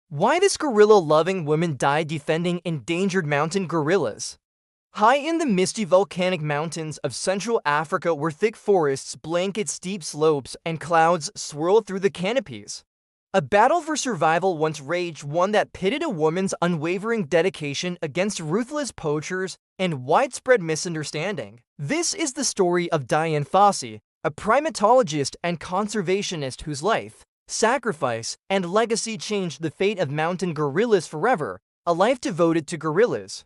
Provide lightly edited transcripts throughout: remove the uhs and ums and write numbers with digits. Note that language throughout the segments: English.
Why this gorilla-loving woman died defending endangered mountain gorillas. High in the misty volcanic mountains of Central Africa where thick forests blanket steep slopes and clouds swirl through the canopies. A battle for survival once raged, one that pitted a woman's unwavering dedication against ruthless poachers and widespread misunderstanding. This is the story of Dian Fossey, a primatologist and conservationist whose life, sacrifice, and legacy changed the fate of mountain gorillas forever, a life devoted to gorillas.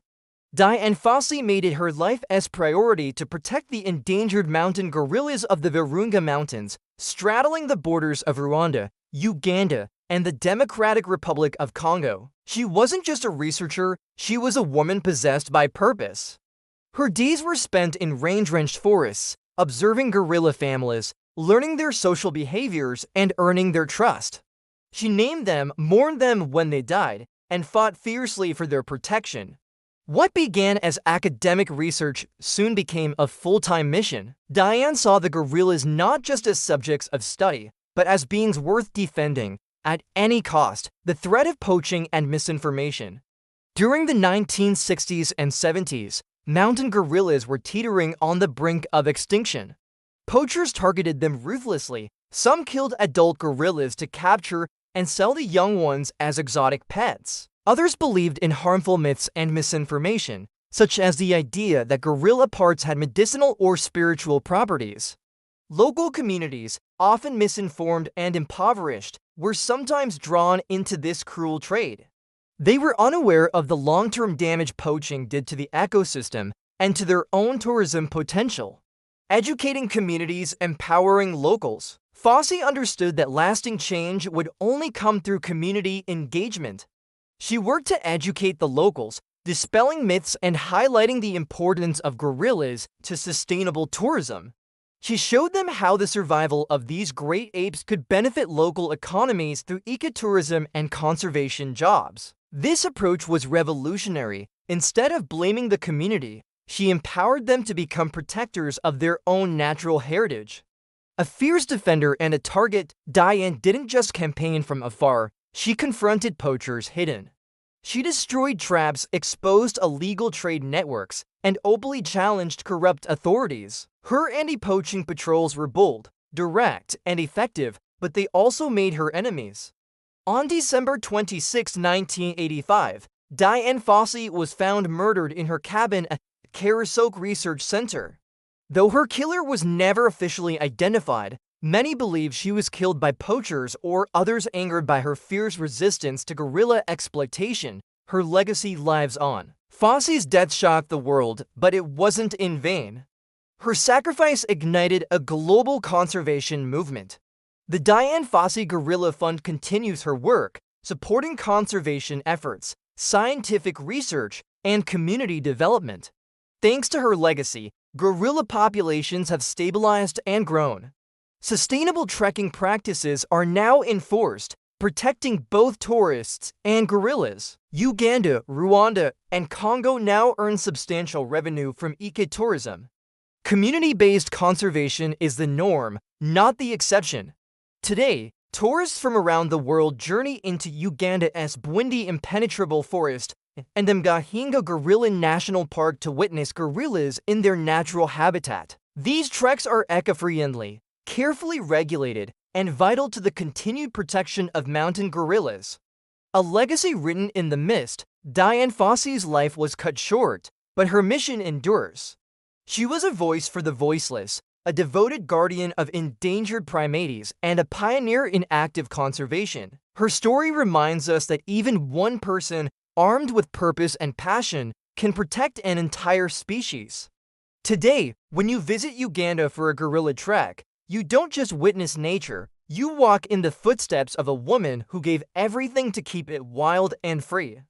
Dian Fossey made it her life's priority to protect the endangered mountain gorillas of the Virunga Mountains, straddling the borders of Rwanda, Uganda, and the Democratic Republic of Congo. She wasn't just a researcher, she was a woman possessed by purpose. Her days were spent in range-wrenched forests, observing gorilla families, learning their social behaviors, and earning their trust. She named them, mourned them when they died, and fought fiercely for their protection. What began as academic research soon became a full-time mission. Dian saw the gorillas not just as subjects of study, but as beings worth defending, at any cost, the threat of poaching and misinformation. During the 1960s and 70s, mountain gorillas were teetering on the brink of extinction. Poachers targeted them ruthlessly. Some killed adult gorillas to capture and sell the young ones as exotic pets. Others believed in harmful myths and misinformation, such as the idea that gorilla parts had medicinal or spiritual properties. Local communities, often misinformed and impoverished, were sometimes drawn into this cruel trade. They were unaware of the long-term damage poaching did to the ecosystem and to their own tourism potential. Educating communities, empowering locals. Fossey understood that lasting change would only come through community engagement. She worked to educate the locals, dispelling myths and highlighting the importance of gorillas to sustainable tourism. She showed them how the survival of these great apes could benefit local economies through ecotourism and conservation jobs. This approach was revolutionary. Instead of blaming the community, she empowered them to become protectors of their own natural heritage. A fierce defender and a target, Dian didn't just campaign from afar, she confronted poachers hidden. She destroyed traps, exposed illegal trade networks, and openly challenged corrupt authorities. Her anti-poaching patrols were bold, direct, and effective, but they also made her enemies. On December 26, 1985, Dian Fossey was found murdered in her cabin at Karasok Research Center. Though her killer was never officially identified, many believe she was killed by poachers or others angered by her fierce resistance to gorilla exploitation. Her legacy lives on. Fossey's death shocked the world, but it wasn't in vain. Her sacrifice ignited a global conservation movement. The Dian Fossey Gorilla Fund continues her work, supporting conservation efforts, scientific research, and community development. Thanks to her legacy, gorilla populations have stabilized and grown. Sustainable trekking practices are now enforced, protecting both tourists and gorillas. Uganda, Rwanda, and Congo now earn substantial revenue from ecotourism. Community-based conservation is the norm, not the exception. Today, tourists from around the world journey into Uganda's Bwindi impenetrable forest and the Mgahinga Gorilla National Park to witness gorillas in their natural habitat. These treks are eco-friendly, carefully regulated, and vital to the continued protection of mountain gorillas. A legacy written in the mist, Dian Fossey's life was cut short, but her mission endures. She was a voice for the voiceless, a devoted guardian of endangered primates, and a pioneer in active conservation. Her story reminds us that even one person, armed with purpose and passion, can protect an entire species. Today, when you visit Uganda for a gorilla trek, you don't just witness nature, you walk in the footsteps of a woman who gave everything to keep it wild and free.